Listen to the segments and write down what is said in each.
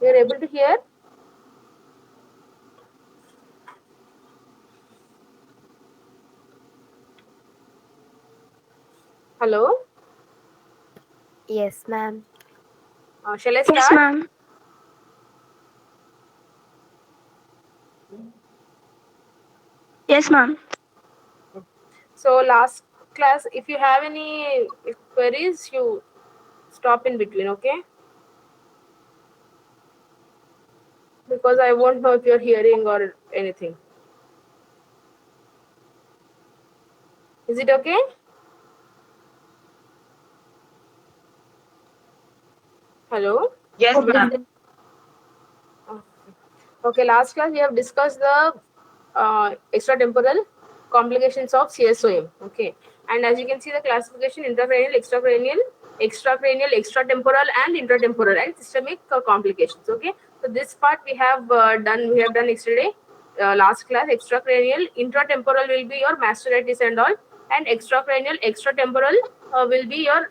You are able to hear? Hello? Yes, ma'am. Shall I Yes, start? ma'am. Yes, ma'am. So last class, if you have any queries, you stop in between, okay? Because I won't know if you're hearing or anything. Is it okay? Hello? Yes, Okay. ma'am. Okay, last class we have discussed the extratemporal complications of CSOM. Okay, and as you can see, the classification intracranial, extracranial, extratemporal, and intratemporal and systemic complications. Okay, so this part we have done. We have done yesterday. Last class, extracranial, intratemporal will be your masteritis and all, and extracranial, extratemporal will be your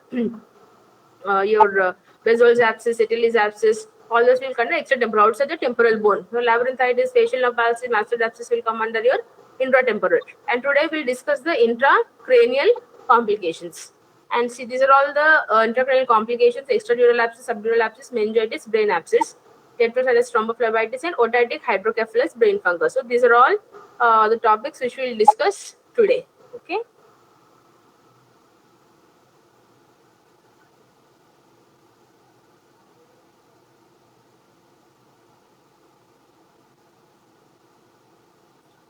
Bezoar's abscess, Italy's abscess, all those will come under extratemporal outside the temporal bone. So labyrinthitis, facial nerve palsy, mastoid abscess will come under your intratemporal. And today we'll discuss the intracranial complications. And see, these are all the intracranial complications: extradural abscess, subdural abscess, meningitis, brain abscess, tetracycline thrombophlebitis, and otitic hydrocephalus brain fungus. So these are all the topics which we'll discuss today. Okay.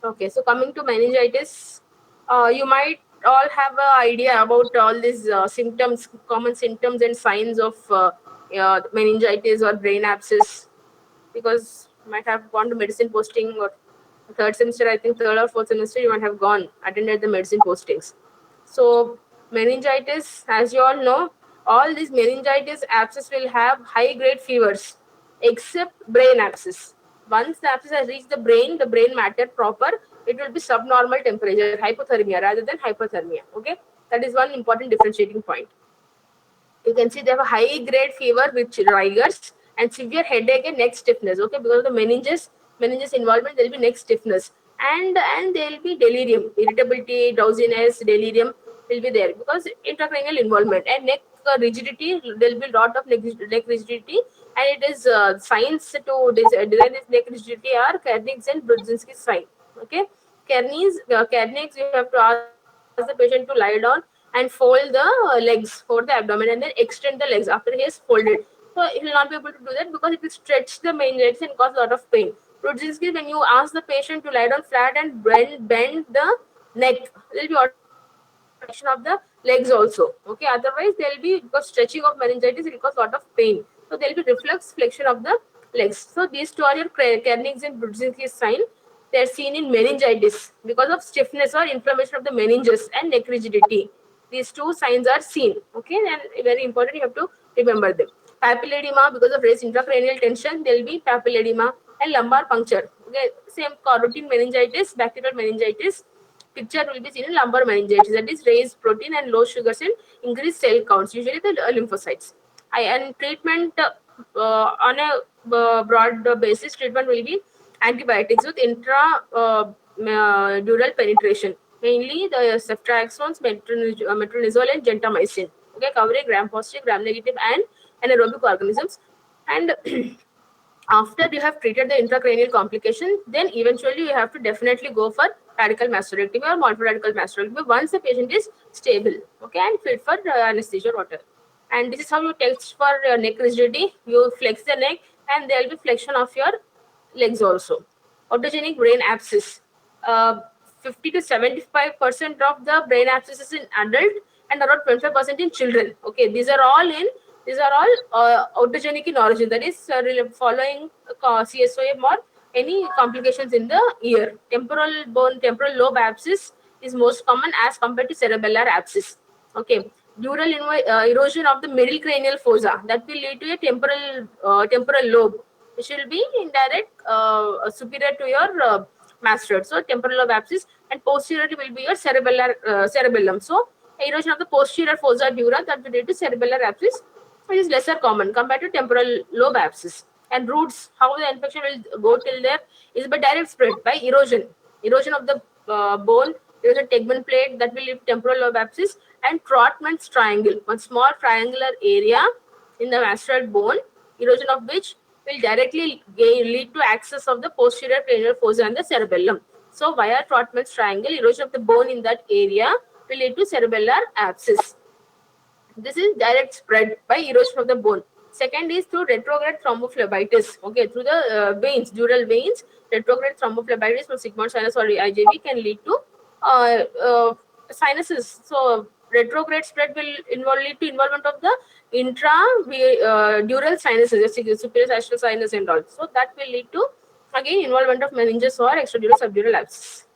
Okay, so coming to meningitis, you might all have an idea about all these symptoms, common symptoms and signs of meningitis or brain abscess, because you might have gone to medicine posting or third semester, I think third or fourth semester, you might have gone, attended the medicine postings. So meningitis, as you all know, all these meningitis abscess will have high grade fevers, except brain abscess. Once the abscess has reached the brain matter proper, it will be subnormal temperature, hypothermia rather than hyperthermia. Okay, that is one important differentiating point. You can see they have a high grade fever with rigors and severe headache and neck stiffness. Okay, because of the meninges involvement, there will be neck stiffness and there will be delirium, irritability, drowsiness, delirium will be there because intracranial involvement and neck rigidity. There will be lot of neck rigidity, and it is signs to design this neck rigidity are Kernigh's and Brudzinski's sign. Okay, Kernigh's, you have to ask the patient to lie down and fold the legs for the abdomen and then extend the legs after he has folded. So he will not be able to do that because it will stretch the meninges and cause a lot of pain. Brudzinski, when you ask the patient to lie down flat and bend the neck, there will be automatic flexion of the legs also. Okay, otherwise there will be, because stretching of meningitis will cause a lot of pain. So there will be reflex flexion of the legs. So these two are your Kernigh's and Brudzinski's sign. They are seen in meningitis because of stiffness or inflammation of the meninges and neck rigidity. These two signs are seen. Okay, and very important, you have to remember them. Papilledema, because of raised intracranial tension, there will be papilledema and lumbar puncture. Okay, same routine meningitis, bacterial meningitis. Picture will be seen in lumbar meningitis, that is raised protein and low sugars and increased cell counts, usually the lymphocytes. And treatment on a broad basis, treatment will be antibiotics with intradural penetration, mainly the ceftriaxones, metronidazole, and gentamicin. Okay, covering gram-positive, gram-negative, and anaerobic organisms. And after you have treated the intracranial complication, then eventually you have to definitely go for radical mastectomy or multiradical mastectomy once the patient is stable, okay, and fit for anesthesia or whatever. And this is how you test for neck rigidity. You flex the neck, and there will be flexion of your legs also. Autogenic brain abscess. 50 to 75% of the brain abscesses in adult and around 25% in children. Okay, these are all autogenic in origin. That is following CSOM or any complications in the ear. Temporal lobe abscess is most common as compared to cerebellar abscess. Okay, dural erosion of the middle cranial fossa that will lead to a temporal lobe, which will be indirect superior to your mastoid. So temporal lobe abscess, and posterior will be your cerebellum. So erosion of the posterior fossa dura that will lead to cerebellar abscess, which is lesser common compared to temporal lobe abscess. And roots, how the infection will go till there is by direct spread by erosion of the bone. There is a tegmen plate that will leave temporal lobe abscess, and Trotman's triangle, one small triangular area in the mastoid bone, erosion of which will directly lead to access of the posterior cranial fossa and the cerebellum. So via Trotman's triangle, erosion of the bone in that area will lead to cerebellar abscess. This is direct spread by erosion of the bone. Second is through retrograde thrombophlebitis. Okay, through the veins, dural veins, retrograde thrombophlebitis from sigmoid sinus or IJV can lead to sinuses. So retrograde spread will lead to involvement of the dural sinuses, superior sagittal sinus and all. So that will lead to again involvement of meninges or extradural subdural abscess.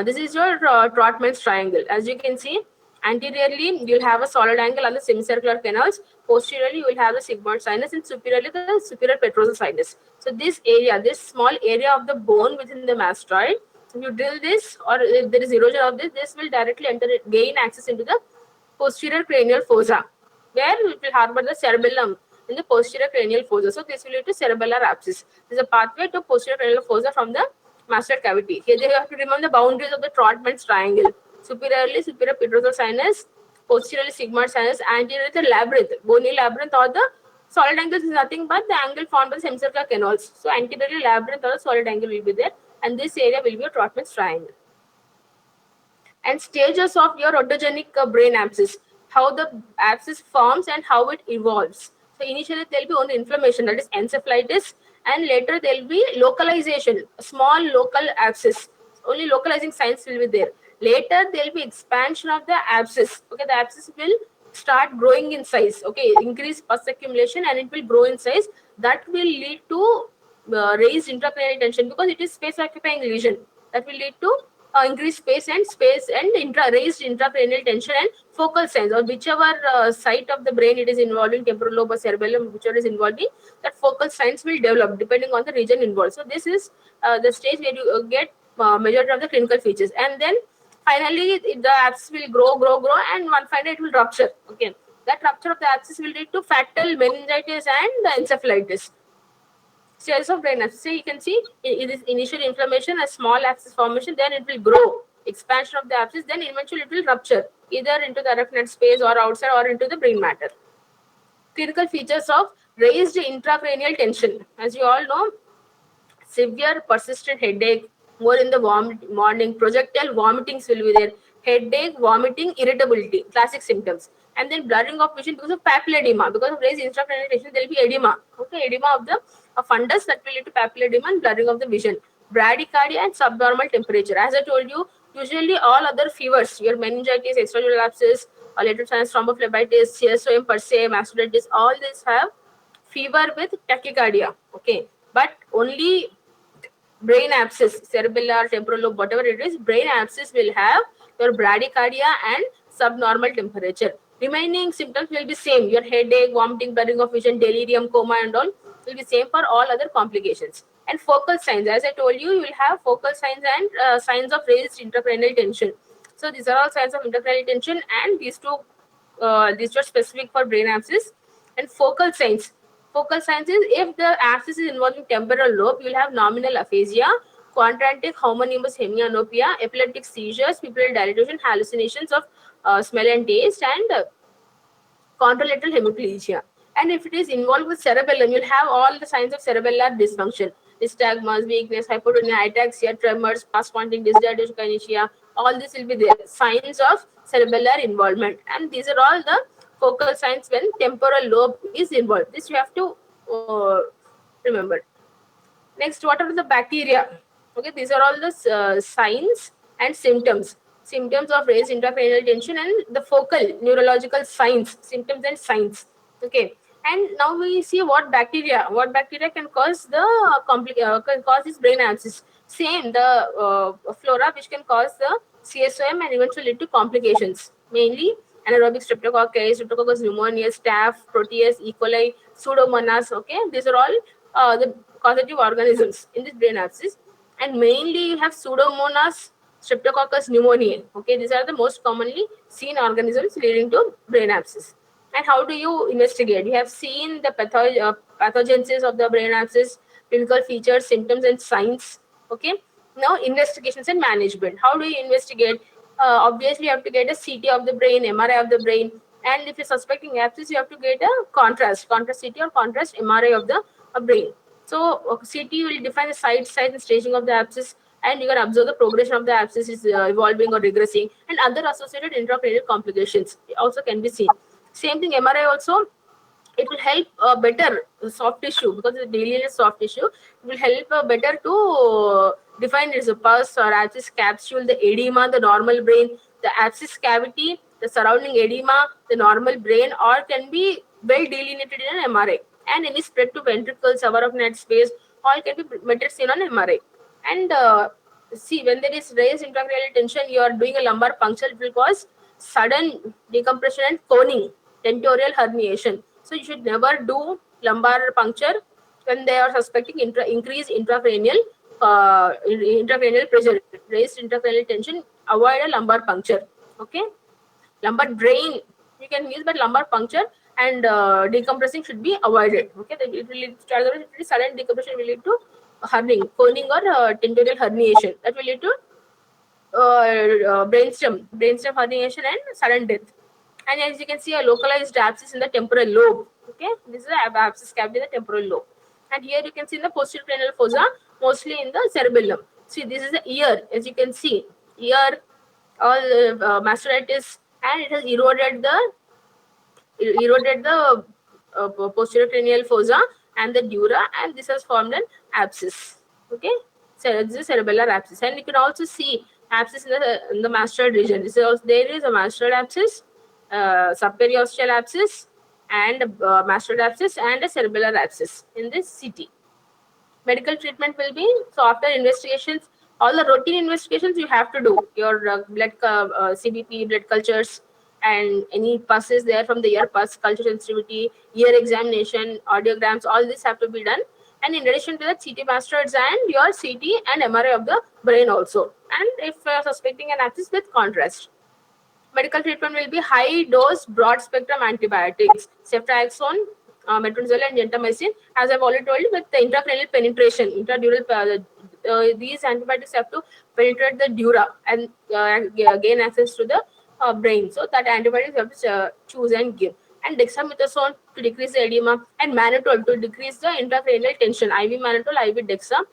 This is your Trotman's triangle. As you can see, anteriorly you'll have a solid angle on the semicircular canals. Posteriorly you will have the sigmoid sinus, and superiorly the superior petrosal sinus. So this area, this small area of the bone within the mastoid, if you drill this or if there is erosion of this will directly gain access into the posterior cranial fossa, where it will harbor the cerebellum in the posterior cranial fossa. So this will lead to cerebellar abscess. This is a pathway to posterior cranial fossa from the mastoid cavity. Here you have to remember the boundaries of the Trotman's triangle. Superiorly, superior petrosal sinus, posteriorly sigmoid sinus, anteriorly the labyrinth, bony labyrinth, or the solid angle is nothing but the angle formed by the semicircular canals. So anteriorly labyrinth or the solid angle will be there, and this area will be a Trotman's triangle. And stages of your odontogenic brain abscess, how the abscess forms and how it evolves. So initially there will be only inflammation, that is encephalitis, and later there will be localization, a small local abscess. Only localizing signs will be there. Later there will be expansion of the abscess. Okay, the abscess will start growing in size. Okay, increase pus accumulation and it will grow in size. That will lead to raised intracranial tension because it is space occupying lesion. That will lead to increased space and raised intracranial tension and focal signs, or whichever site of the brain it is involving, temporal lobe or cerebellum, whichever is involving, that focal signs will develop depending on the region involved. So this is the stage where you get majority of the clinical features, and then finally the abscess will grow, and one finally it will rupture. Okay, that rupture of the abscess will lead to fatal meningitis and encephalitis. Stages of brain abscess. So you can see it is initial inflammation, a small abscess formation, then it will grow, expansion of the abscess, then eventually it will rupture either into the arachnoid space or outside or into the brain matter. Clinical features of raised intracranial tension. As you all know, severe persistent headache, more in the morning, projectile vomitings will be there, headache, vomiting, irritability, classic symptoms. And then blurring of vision because of papilledema. Because of raised intracranial tension, there will be edema. Okay, edema of the fundus that will lead to papilledema and blurring of the vision. Bradycardia and subnormal temperature. As I told you, usually all other fevers, your meningitis, extradural abscess, lateral sinus thrombophlebitis, CSOM per se, mastoiditis, all these have fever with tachycardia. Okay, but only brain abscess, cerebellar, temporal lobe, whatever it is, brain abscess will have your bradycardia and subnormal temperature. Remaining symptoms will be same. Your headache, vomiting, blurring of vision, delirium, coma and all will be same for all other complications. And focal signs, as I told you, you will have focal signs and signs of raised intracranial tension. So these are all signs of intracranial tension, and these were specific for brain abscess. And focal signs. Focal signs is if the abscess is involving temporal lobe, you will have nominal aphasia, contractic homonymous hemianopia, epileptic seizures, pupillary dilatation, hallucinations of smell and taste, and contralateral hemiplegia. And if it is involved with cerebellum, you'll have all the signs of cerebellar dysfunction: nystagmus, weakness, hypotonia, ataxia, tremors, fast pointing, dysdiadochokinesia. All this will be there. Signs of cerebellar involvement, and these are all the focal signs when temporal lobe is involved. This you have to remember. Next, what are the bacteria? Okay, these are all the signs and symptoms. Symptoms of raised intracranial tension and the focal neurological signs, symptoms and signs. Okay, and now we see what bacteria can cause can cause this brain abscess. Same, the flora which can cause the CSOM and eventually lead to complications, mainly anaerobic streptococcus pneumoniae, staph, proteus, E. coli, pseudomonas. Okay, these are all the causative organisms in this brain abscess, and mainly you have pseudomonas, streptococcus pneumoniae. Okay, these are the most commonly seen organisms leading to brain abscess. And how do you investigate? You have seen the pathogenesis of the brain abscess, clinical features, symptoms, and signs. Okay. Now, investigations and management. How do you investigate? Obviously, you have to get a CT of the brain, MRI of the brain, and if you're suspecting abscess, you have to get a contrast CT or contrast MRI of the brain. So, CT will define the size, and staging of the abscess, and you can observe the progression of the abscess is evolving or regressing, and other associated intracranial complications also can be seen. Same thing, MRI also, it will help better soft tissue, because the daily is soft tissue. It will help better to define its pus or abscess capsule, the edema, the normal brain, the abscess cavity, the surrounding edema, the normal brain, or can be well delineated in an MRI. And any spread to ventricles, subarachnoid space, all can be better seen on MRI. And see, when there is raised intracranial tension, you are doing a lumbar puncture, it will cause sudden decompression and coning, tentorial herniation. So you should never do lumbar puncture when they are suspecting increased intracranial pressure, raised intracranial tension. Avoid a lumbar puncture. Okay, lumbar drain you can use, but lumbar puncture and decompressing should be avoided. Okay, it will lead to sudden decompression, will lead to herning, coning, or tentorial herniation. That will lead to brainstem herniation and sudden death. And as you can see, a localized abscess in the temporal lobe. Okay, this is the abscess cavity in the temporal lobe. And here you can see in the posterior cranial fossa, mostly in the cerebellum. See, this is the ear, as you can see. Ear, all mastocytitis, and it has eroded the posterior cranial fossa and the dura, and this has formed an abscess. Okay, so this is cerebellar abscess, and you can also see abscess in the mastoid region. This is also, there is a mastoid abscess, subperiosteal abscess, and mastoid abscess, and a cerebellar abscess in this CT. Medical treatment will be, so after investigations, all the routine investigations you have to do, your blood CBP, blood cultures, and any passes there from the ear, pus culture sensitivity, ear examination, audiograms, all this have to be done. And in addition to that, CT mastoids and your CT and MRI of the brain also, and if suspecting an abscess, with contrast. Medical treatment will be high dose, broad spectrum antibiotics, ceftriaxone, metronidazole, and gentamicin. As I've already told you, with the intracranial penetration, intradural, these antibiotics have to penetrate the dura and gain access to the brain. So that antibiotics you have to choose and give. And dexamethasone to decrease the edema, and mannitol to decrease the intracranial tension. IV mannitol, IV dexa,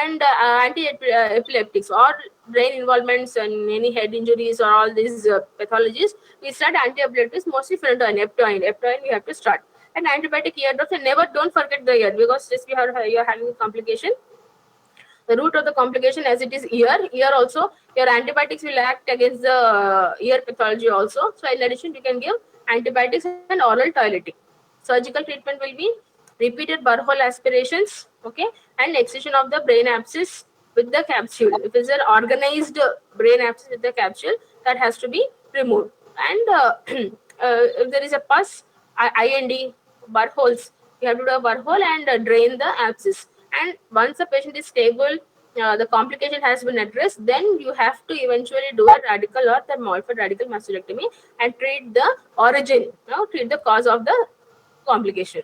and anti-epileptics or brain involvements and any head injuries or all these pathologies. We start anti-epileptics, mostly phenytoin, eptoin we have to start. And antibiotic ear drops, and never, don't forget the ear, because just you're having a complication. The root of the complication, as it is ear also, your antibiotics will act against the ear pathology also. So in addition, you can give antibiotics and oral toileting. Surgical treatment will be repeated burhole aspirations, okay, and excision of the brain abscess with the capsule. If it's an organized brain abscess with the capsule, that has to be removed. And if there is a pus, IND, burholes, you have to do a burhole and drain the abscess. And once the patient is stable, the complication has been addressed, then you have to eventually do a radical or the modified radical mastectomy and treat the origin, treat the cause of the complication.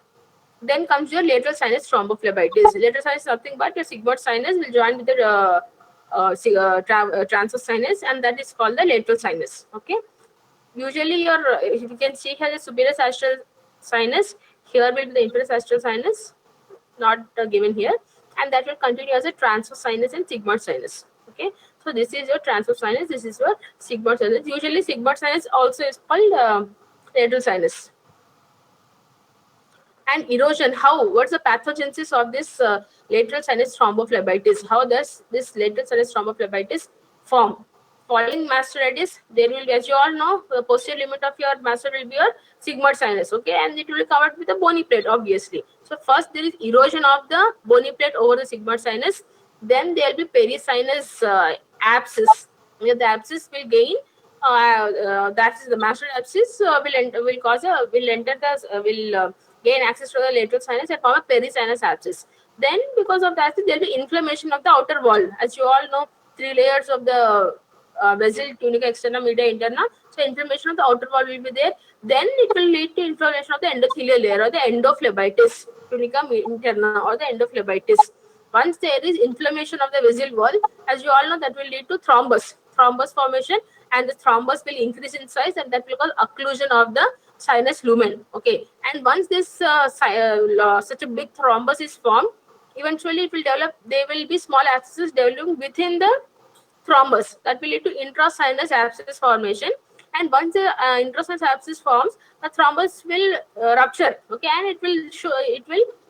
Then comes your lateral sinus thrombophlebitis. Lateral sinus is nothing but your sigmoid sinus will join with the transverse sinus, and that is called the lateral sinus. Okay. Usually, you can see here the superior sagittal sinus. Here will be the inferior sagittal sinus, not given here, and that will continue as a transverse sinus and sigmoid sinus. Okay. So this is your transverse sinus. This is your sigmoid sinus. Usually, sigmoid sinus also is called lateral sinus. And erosion, what's the pathogenesis of this lateral sinus thrombophlebitis? How does this lateral sinus thrombophlebitis form? Following mastoiditis, there will be, as you all know, the posterior limit of your mastoid will be your sigmoid sinus, okay, and it will be covered with a bony plate, obviously. So first there is erosion of the bony plate over the sigmoid sinus, then there will be perisinus abscess. The abscess will gain, that is the mastoid abscess will gain access to the lateral sinus and form a perisinus abscess. Then because of that, there will be inflammation of the outer wall. As you all know, 3 layers of the vessel, tunica externa, media interna. So inflammation of the outer wall will be there. then it will lead to inflammation of the endothelial layer or the endophlebitis, tunica interna, or the endophlebitis. Once there is inflammation of the vessel wall, as you all know, that will lead to thrombus formation, and the thrombus will increase in size, and that will cause occlusion of the sinus lumen. Okay, and once this such a big thrombus is formed, eventually it will develop. There will be small abscesses developing within the thrombus that will lead to intrasinus abscess formation. And once the intrasinus abscess forms, the thrombus will rupture. Okay, and it will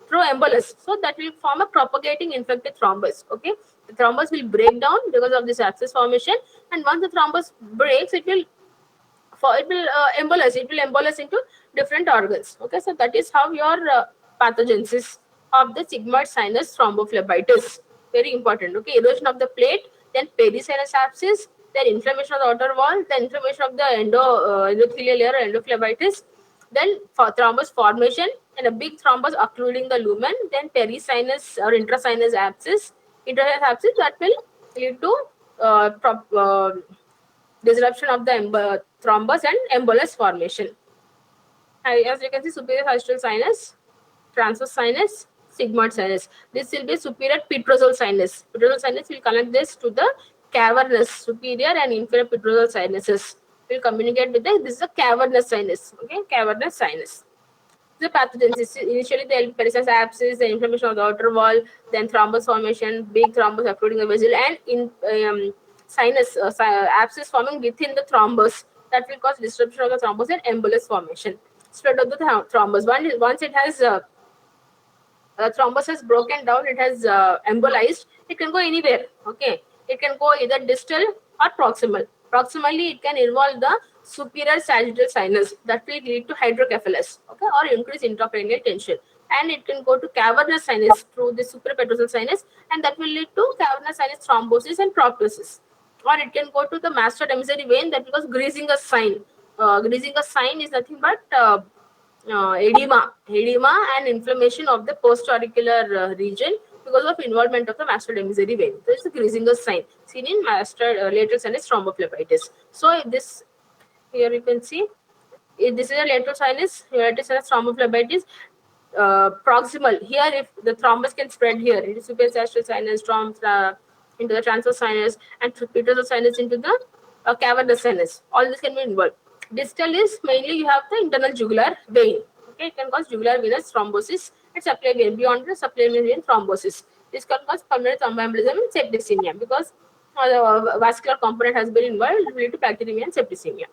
throw embolus. So that will form a propagating infected thrombus. Okay, the thrombus will break down because of this abscess formation, and once the thrombus breaks, it will embolus. It will embolus into different organs. Okay, so that is how your pathogenesis of the sigmoid sinus thrombophlebitis. Very important. Okay, erosion of the plate, then perisinus abscess, then inflammation of the outer wall, then inflammation of the endothelial layer, endophlebitis, then for thrombus formation and a big thrombus occluding the lumen, then perisinus or intrasinus abscess, that will lead to disruption of the thrombus and embolus formation. As you can see, superior sagittal sinus, transverse sinus, sigmoid sinus. This will be superior petrosal sinus. Petrosal sinus will connect this to the cavernous, superior and inferior petrosal sinuses. Will communicate with this is a cavernous sinus. Okay, cavernous sinus. The pathogens, initially the perisinus abscess, the inflammation of the outer wall, then thrombus formation, big thrombus occluding the vessel, and in sinus abscess forming within the thrombus that will cause disruption of the thrombus and embolus formation. Spread of the thrombus. Once it has thrombus has broken down, it has embolized, it can go anywhere. Okay, it can go either distal or proximal. Proximally, it can involve the superior sagittal sinus that will lead to hydrocephalus, okay, or increase intracranial tension. And it can go to cavernous sinus through the suprapetrosal sinus, and that will lead to cavernous sinus thrombosis and proptosis. Or it can go to the mastoid emissary vein that because Grisinger's sign. Grisinger's sign is nothing but edema and inflammation of the post-auricular region because of involvement of the mastoid emissary vein. This is the Grisinger's sign seen in mastoid lateral sinus thrombophlebitis. So this here you can see this is a lateral sinus thrombophlebitis. Proximal here, if the thrombus can spread here, it is superior sagittal sinus into the transverse sinus and petrosal sinus into the cavernous sinus. All this can be involved. Distal is mainly you have the internal jugular vein. Okay, it can cause jugular venous thrombosis and subclavian vein. Beyond the subclavian vein thrombosis, this can cause pulmonary thromboembolism and septicemia because the vascular component has been involved, lead to bacteremia and septicemia.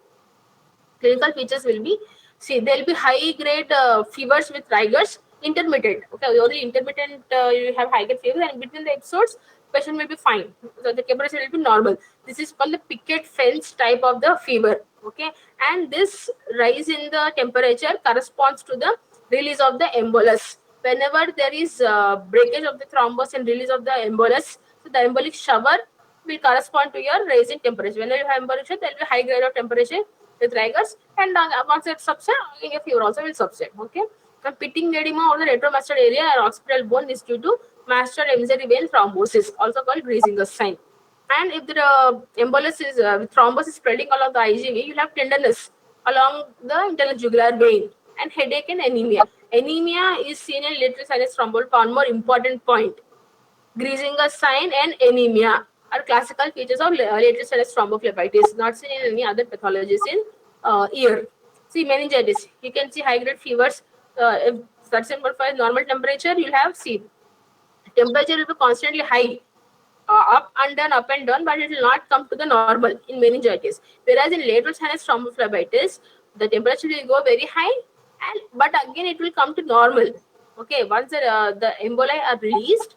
Clinical features will be, see, there will be high grade fevers with rigors, intermittent. Okay, only intermittent you have high grade fevers, and between the episodes, patient will be fine. So the temperature will be normal. This is called the picket fence type of the fever. Okay, and this rise in the temperature corresponds to the release of the embolus. Whenever there is breakage of the thrombus and release of the embolus, so the embolic shower will correspond to your rise in temperature. Whenever you have embolic shower, there will be high grade of temperature with rigors, and once it subsides, your fever also will subside. Okay, the pitting edema or the retromastoid area or occipital bone is due to mastoid emissary vein thrombosis, also called Grisinger's sign. And if the embolus is thrombus is spreading along the IGV, you'll have tenderness along the internal jugular vein and headache and anemia. Anemia is seen in lateral sinus thrombophlebitis. One more important point: Grisinger's sign and anemia are classical features of lateral sinus thrombophlebitis, not seen in any other pathologies in ear. See, meningitis, you can see high grade fevers. If 37.5 normal temperature, you'll have temperature will be constantly high, up and down, but it will not come to the normal in meningitis. Whereas in lateral sinus thrombophlebitis, the temperature will go very high, but again it will come to normal. Okay, once the emboli are released,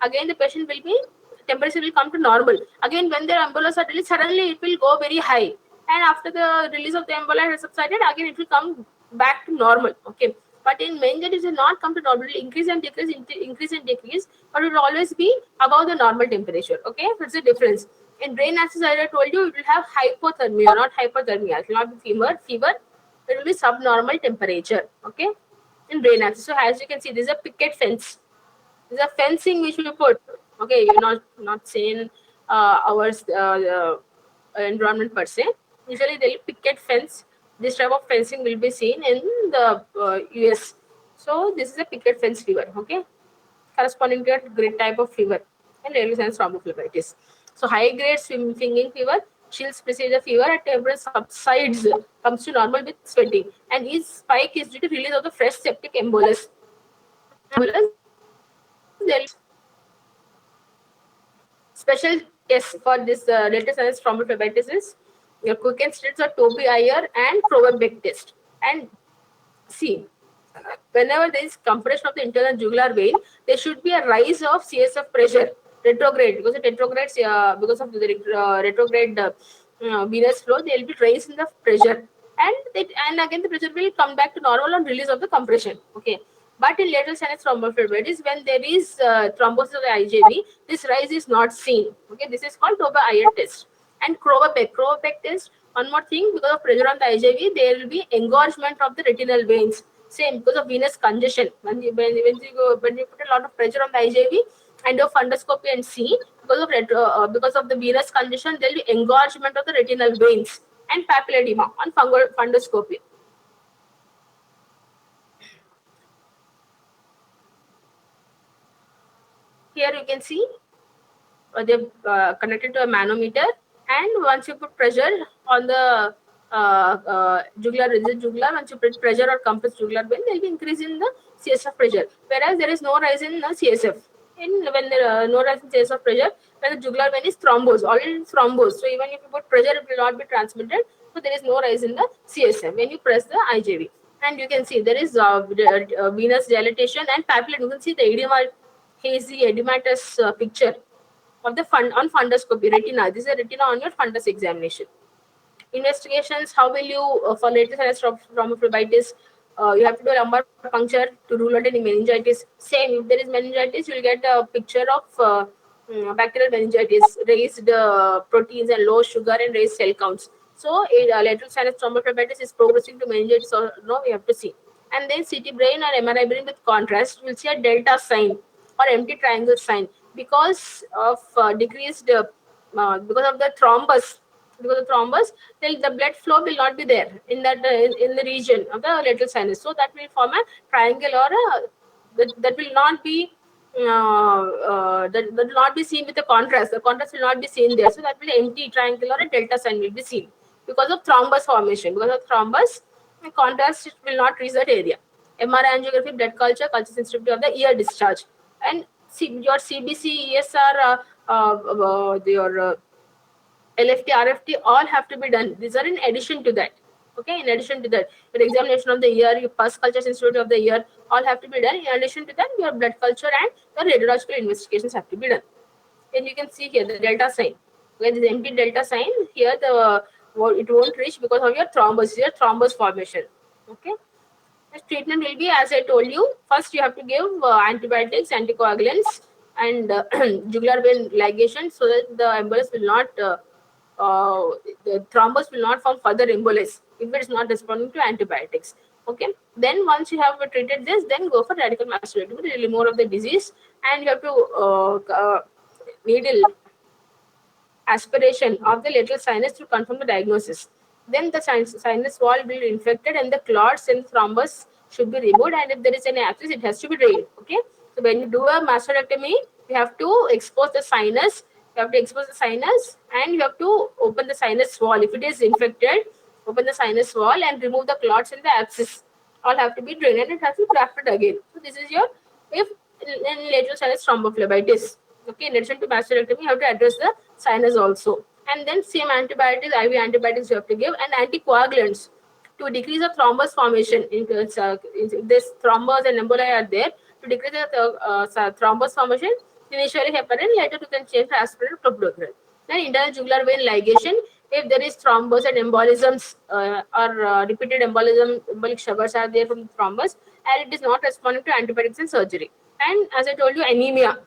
again the patient will be, temperature will come to normal. Again, when the embolus are released, suddenly it will go very high, and after the release of the emboli has subsided, again it will come back to normal. Okay, but in meningitis, it will not come to normal. It will increase and decrease, but it will always be above the normal temperature. Okay, that's the difference. In brain abscess, as I told you, it will have hypothermia, not hyperthermia. It will not be fever. It will be subnormal temperature. Okay, in brain abscess. So as you can see, this is a picket fence. This is a fencing which we put. Okay, you're not saying our environment per se. Usually they'll picket fence. This type of fencing will be seen in the US. So this is a picket fence fever, okay, corresponding to a great type of fever and rarely signs thrombophlebitis. So high grade swinging fever, chills precede the fever at temperature subsides, comes to normal with sweating, and each spike is due to release of the fresh septic embolus. There is special tests for this latest sinus thrombophlebitis is your Quicken states or Toby Ayer and Proverbeck test. And see, whenever there is compression of the internal jugular vein, there should be a rise of CSF pressure, retrograde, because the retrograde, because of the retrograde venous flow, there will be rise in the pressure, and again the pressure will come back to normal on release of the compression. Okay, but in lateral sinus thrombophlebitis, when there is thrombosis of the IJV, this rise is not seen. Okay, this is called Toba-Ayer test. And Kroeber-Beck test. One more thing, because of pressure on the IJV, there will be engorgement of the retinal veins. Same because of venous congestion. When you put a lot of pressure on the IJV and do fundoscopy and see, because of the venous congestion, there will be engorgement of the retinal veins and papillary edema on fundoscopy. Here you can see they're connected to a manometer, and once you put pressure on the jugular, once you put pressure or compress jugular vein, there will be increase in the CSF pressure, whereas there is no rise in the CSF. When there no rise in CSF pressure, when the jugular vein is thrombosed, already thrombosed, so even if you put pressure, it will not be transmitted, so there is no rise in the CSF when you press the IJV. And you can see there is venous dilatation and papillary. You can see the edema, hazy edematous picture of the on fundoscopy retina. This is a retina on your fundus examination. Investigations: how will you for latest sinus thrombophlebitis? You have to do a lumbar puncture to rule out any meningitis. Same, if there is meningitis, you will get a picture of bacterial meningitis, raised proteins and low sugar and raised cell counts. So, lateral sinus thrombophlebitis is progressing to meningitis or no, we have to see. And then CT brain or MRI brain with contrast, will see a delta sign or empty triangle sign because of decreased because of the thrombus. Because of thrombus, then the blood flow will not be there in that in the region of the lateral sinus. So that will form a triangle or that will not be that will not be seen with the contrast. The contrast will not be seen there. So that will empty triangle or a delta sign will be seen because of thrombus formation. Because of thrombus, the contrast will not reach that area. MRI angiography, blood culture sensitivity of the ear discharge, and your CBC, ESR, your LFT, RFT, all have to be done. These are in addition to that. Okay, in addition to that, your examination of the ear, your pulse culture sensitivity of the ear, all have to be done. In addition to that, your blood culture and your radiological investigations have to be done. And you can see here the delta sign. When this empty delta sign, here it won't reach because of your thrombus formation. Okay. The treatment will be, as I told you, first you have to give antibiotics, anticoagulants, and jugular vein ligation so that the embolus will not, the thrombus will not form further embolus if it is not responding to antibiotics. Okay. Then once you have treated this, then go for radical mastectomy to remove more of the disease, and you have to needle aspiration of the lateral sinus to confirm the diagnosis. Then the sinus wall will be infected and the clots and thrombus should be removed, and if there is any abscess, it has to be drained. Okay. So when you do a mastectomy, you have to expose the sinus. You have to expose the sinus and you have to open the sinus wall. If it is infected, open the sinus wall and remove the clots and the abscess. All have to be drained and it has to be grafted again. So this is your if in lateral sinus thrombophlebitis. Okay, in addition to mastectomy, you have to address the sinus also. And then same antibiotics, IV antibiotics you have to give, and anticoagulants to decrease the thrombus formation. If this thrombus and emboli are there, to decrease the thrombus formation, initially heparin, later you can change to aspirin or clopidogrel. Then internal jugular vein ligation, if there is thrombus and embolisms or repeated embolic showers are there from the thrombus, and it is not responding to antibiotics and surgery. And as I told you, anemia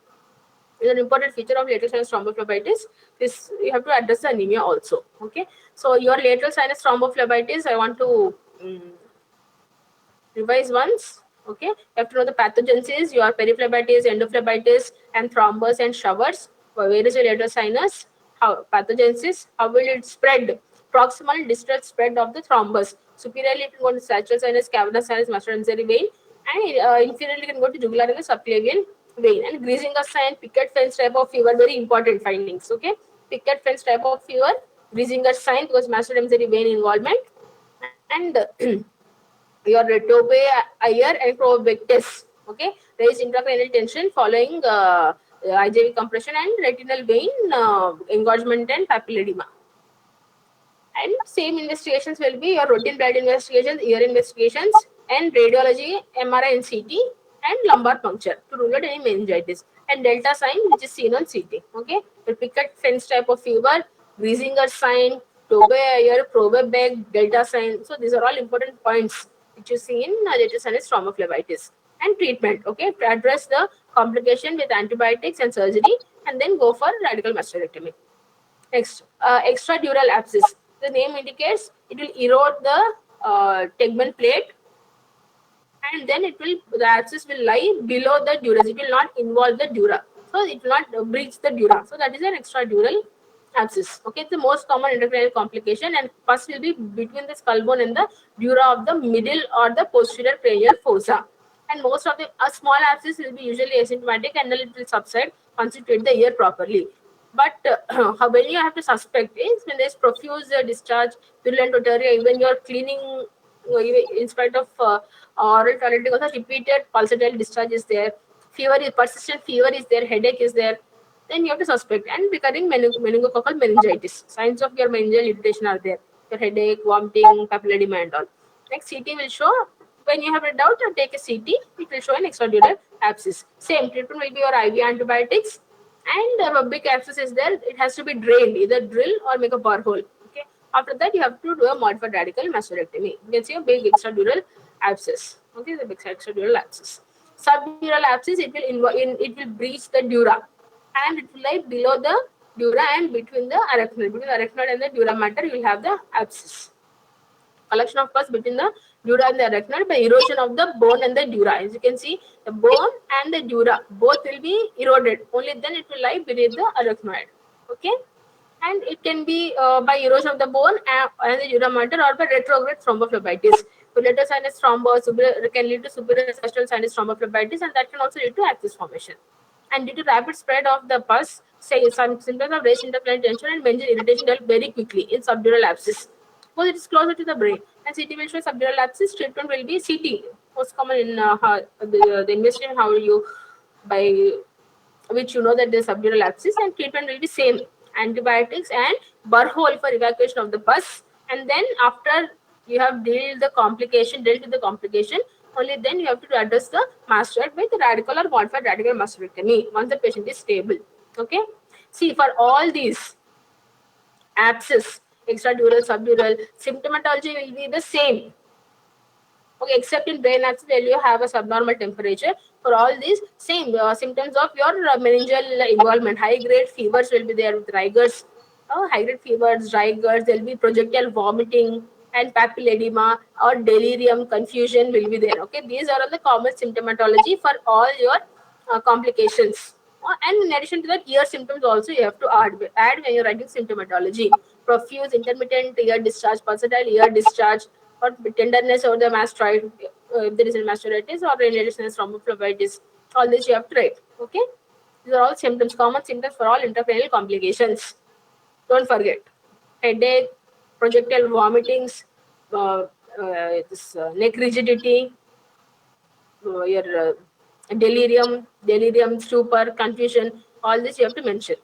is an important feature of lateral sinus thrombophlebitis. This you have to address the anemia also. Okay, so your lateral sinus thrombophlebitis, I want to revise once. Okay, you have to know the pathogenesis, your periphlebitis, endophlebitis, and thrombus and showers. Where is your lateral sinus? How pathogenesis? How will it spread? proximal distal spread of the thrombus. Superiorly, it can go to sagittal sinus, cavernous sinus, musculoinflammatory vein, and inferiorly, it can go to jugular and the subclavian vein. And Griesinger sign, Pickett-Fence type of fever, very important findings. Okay, Pickett-Fence type of fever, Griesinger sign because musculoinflammatory vein involvement, and your Tobe Ayer and Provectus. Okay, raised intracranial tension following IJV compression and retinal vein engorgement and papilledema. And same investigations will be your routine blood investigations, ear investigations, and radiology, MRI and CT, and lumbar puncture to rule out any meningitis. And delta sign, which is seen on CT. Okay, the Pickett-Fence type of fever, Griesinger sign, Tobe-Ayer, Probe-Beck, delta sign. So these are all important points which you see in latest sinus thrombophlebitis. And treatment, okay, to address the complication with antibiotics and surgery, and then go for radical mastectomy. Next, extradural abscess. The name indicates it will erode the tegmen plate, and then the abscess will lie below the dura. It will not involve the dura, so it will not breach the dura. So that is an extradural abscess. Okay, it's the most common intracranial complication, and pus will be between the skull bone and the dura of the middle or the posterior cranial fossa. And most of the small abscess will be usually asymptomatic, and then it will subside once you treat the ear properly. But when you have to suspect is when there's profuse discharge, purulent otorrhea, even you're cleaning, in spite of oral toileting, also repeated pulsatile discharge is there, fever is persistent, fever is there, headache is there, then you have to suspect. And recurring meningococcal meningitis, signs of your meningeal irritation are there, your headache, vomiting, papilledema and all. Next, CT will show. When you have a doubt, take a CT. It will show an extradural abscess. Same treatment will be your IV antibiotics, and a big abscess is there. It has to be drained, either drill or make a borehole. Okay. After that, you have to do a modified radical mastectomy. You can see a big extradural abscess. Okay, the big extradural abscess. Subdural abscess, it will breach the dura, and it will lie below the dura and between the arachnoid. Between the arachnoid and the dura mater, you will have the abscess. Collection of pus between the dura and the arachnoid by erosion of the bone and the dura. As you can see, the bone and the dura both will be eroded. Only then it will lie beneath the arachnoid. Okay, and it can be by erosion of the bone and the dura mater, or by retrograde thrombophlebitis. Lateral sinus thrombus can lead to superior sagittal sinus thrombophlebitis, and that can also lead to abscess formation. And due to rapid spread of the pus, say some symptoms of raised intracranial tension and meningeal irritation develop very quickly in subdural abscess, because it is closer to the brain. And CT will show subdural abscess. Treatment will be CT. Most common in the investigation, how you, by which you know that there is subdural abscess, and treatment will be same, antibiotics and borehole for evacuation of the pus. And then after you have dealt with the complication, only then you have to address the mastoid with radical or modified radical mastectomy once the patient is stable. Okay. See, for all these abscess, extradural, subdural, symptomatology will be the same. Okay, except in brain abscess where you have a subnormal temperature. For all these, same symptoms of your meningeal involvement. High grade fevers will be there with rigors. High grade fevers, rigors, there will be projectile vomiting and papilledema or delirium, confusion will be there. Okay, these are all the common symptomatology for all your complications. And in addition to that, ear symptoms also you have to add when you're writing symptomatology. Profuse, intermittent ear discharge, pulsatile ear discharge, or tenderness over the mastoid, if there is a mastoiditis or related thrombophlebitis. All this you have to write. Okay, these are all symptoms, common symptoms for all intracranial complications. Don't forget headache, projectile vomitings, neck rigidity, your delirium, stupor, confusion. All this you have to mention.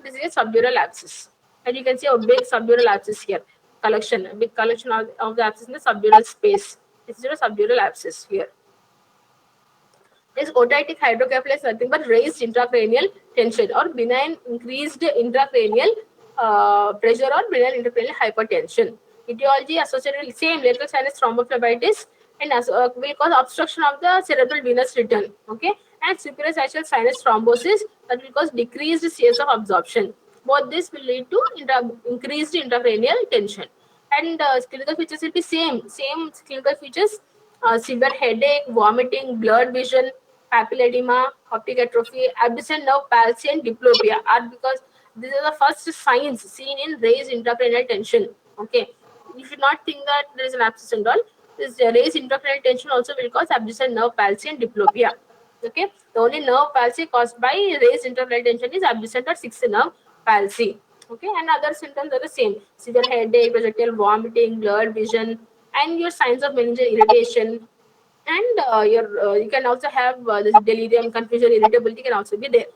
This is a subdural abscess, and you can see a big subdural abscess here. A big collection of the abscess in the subdural space. This is a subdural abscess here. This otitic hydrocephalus is nothing but raised intracranial tension or benign increased intracranial pressure or benign intracranial hypertension. Etiology associated with same lateral sinus thrombophlebitis and will cause obstruction of the cerebral venous return. Okay, and superior sagittal sinus thrombosis that will cause decreased CS of absorption. Both this will lead to increased intracranial tension. And clinical features will be same clinical features: severe headache, vomiting, blurred vision, papilledema, optic atrophy, absent nerve palsy, and diplopia are because These are the first signs seen in raised intracranial tension. Okay, you should not think that there is an abscess and all. This raised intracranial tension also will cause abducens nerve palsy and diplopia. Okay, the only nerve palsy caused by raised intracranial tension is abducens or sixth nerve palsy. Okay, and other symptoms are the same: severe headache, projectile vomiting, blurred vision, and your signs of meningeal irritation. And you can also have this delirium, confusion, irritability can also be there.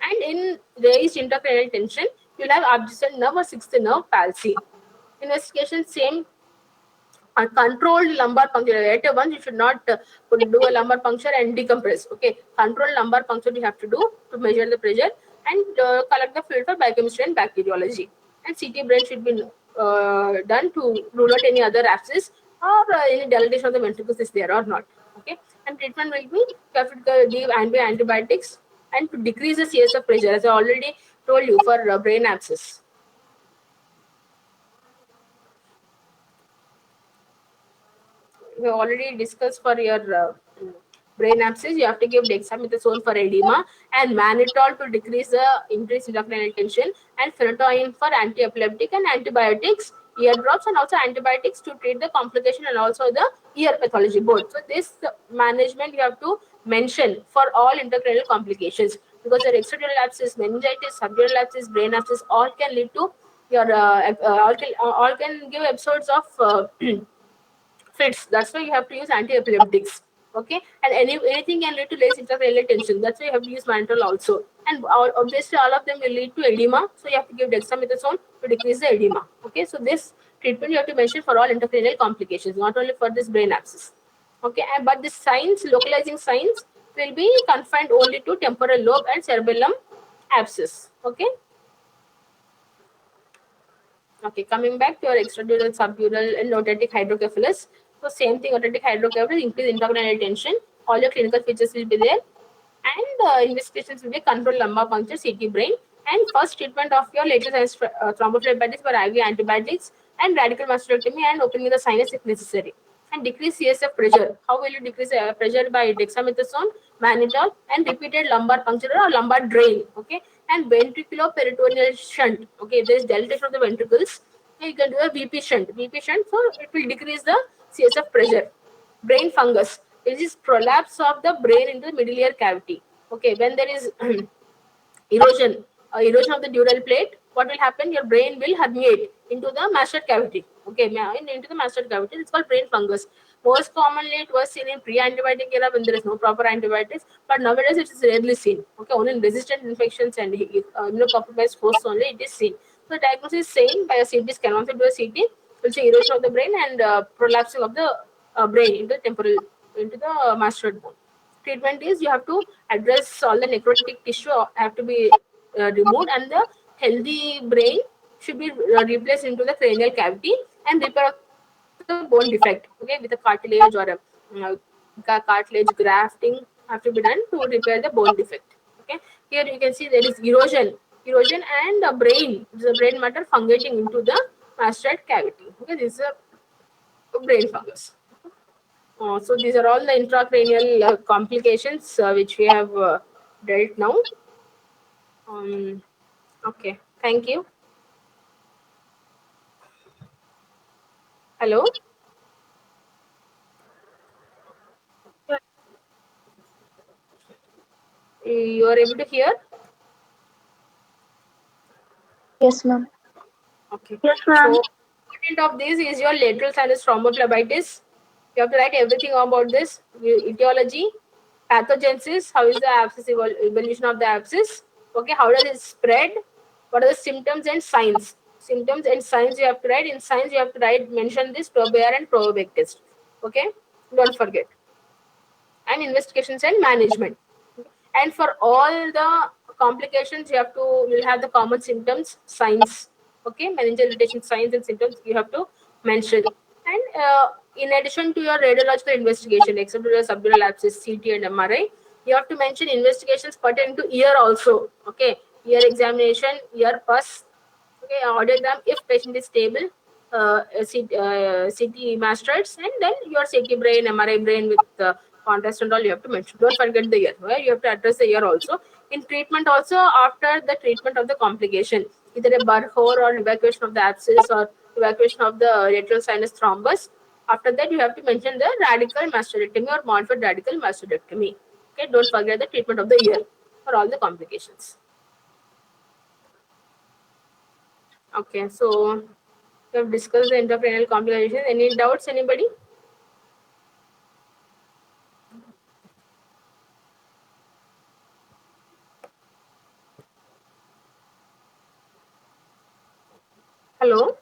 And in raised intracranial tension, you'll have abducens nerve or sixth nerve palsy. Investigation same. A controlled lumbar puncture. Later once you should not do a lumbar puncture and decompress. Okay, controlled lumbar puncture you have to do to measure the pressure and collect the fluid for biochemistry and bacteriology. And CT brain should be done to rule out any other abscess or any dilatation of the ventricles is there or not. Okay, and treatment will be you have to give antibiotics and to decrease the CSF pressure, as I already told you, for brain abscess. We have already discussed for your brain abscess, you have to give dexamethasone for edema and mannitol to decrease the increased intracranial tension, and phenytoin for anti-epileptic, and antibiotics, ear drops, and also antibiotics to treat the complication and also the ear pathology both. So this management you have to mention for all intracranial complications, because your extradural abscess, meningitis, subdural abscess, brain abscess all can lead to your all can give episodes of fits. That's why you have to use anti-epileptics. Okay, and anything can lead to less intracranial tension. That's why you have to use mannitol also. And obviously, all of them will lead to edema. So you have to give dexamethasone to decrease the edema. Okay, so this treatment you have to mention for all intracranial complications, not only for this brain abscess. Okay, and but the signs, localizing signs, will be confined only to temporal lobe and cerebellum abscess. Okay. Okay, coming back to your extradural, subdural, and otitic hydrocephalus. So same thing, otitic hydrocephalus, increase intracranial tension. All your clinical features will be there, and investigations will be controlled lumbar puncture, CT brain, and first treatment of your lateral sinus thrombophlebitis for IV antibiotics and radical mastectomy and opening the sinus if necessary. And decrease CSF pressure. How will you decrease pressure? By dexamethasone, mannitol, and repeated lumbar puncture or lumbar drain. Okay, and ventriculoperitoneal shunt. Okay, there is dilatation of the ventricles. You can do a VP shunt. VP shunt, so it will decrease the CSF pressure. Brain fungus. This is prolapse of the brain into the middle ear cavity. Okay, when there is erosion of the dural plate, what will happen? Your brain will herniate into the mastoid cavity. Okay, into the mastoid cavity. It's called brain fungus. Most commonly, it was seen in pre-antibiotic era when there is no proper antibiotics, but nowadays it is rarely seen. Okay, only in resistant infections and immunocompromised hosts only it is seen. So, the diagnosis is same by a CT scan. Once you do a CT, will see erosion of the brain and prolapsing of the brain into the mastoid bone. Treatment is you have to address all the necrotic tissue have to be removed, and the healthy brain should be replaced into the cranial cavity, and repair the bone defect, okay, with a cartilage or a cartilage grafting have to be done to repair the bone defect. Okay, here you can see there is erosion and a brain, the brain matter fungating into the mastoid cavity. Okay, this is a brain fungus. So these are all the intracranial complications which we have dealt now. Okay, thank you. Hello, you are able to hear? Yes, ma'am. Okay. Yes, ma'am. So content of this is your lateral sinus thrombophlebitis. You have to write everything about this. Etiology, pathogenesis, how is the abscess evolution of the abscess? Okay, how does it spread? What are the symptoms and signs? Symptoms and signs you have to write. In signs you have to write, mention this Tobear and Probeck test. Okay, don't forget. And investigations and management. And for all the complications, you'll have the common symptoms, signs. Okay, meningeal irritation signs and symptoms you have to mention. And in addition to your radiological investigation, except for your subdural abscess, CT and MRI, you have to mention investigations pertaining to ear also. Okay, ear examination, ear pus, okay, audiogram if patient is stable, CT mastoids, and then your CT brain, MRI brain with contrast and all you have to mention. Don't forget the ear. Right? You have to address the ear also. In treatment also, after the treatment of the complication, either a Burr or evacuation of the abscess or evacuation of the lateral sinus thrombus, after that you have to mention the radical mastoidectomy or modified radical mastoidectomy. Okay, don't forget the treatment of the ear for all the complications. Okay, so we have discussed the intracranial complications. Any doubts, anybody? Hello?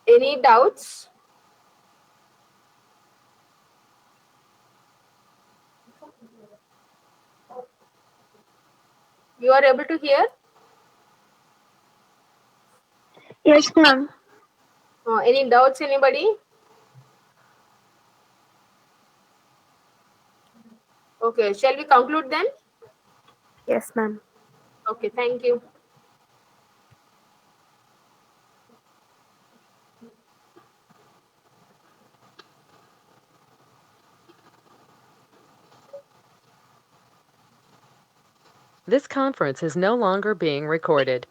Any doubts? You are able to hear? Yes, ma'am. Any doubts, anybody? Okay, shall we conclude then? Yes, ma'am. Okay, thank you. This conference is no longer being recorded.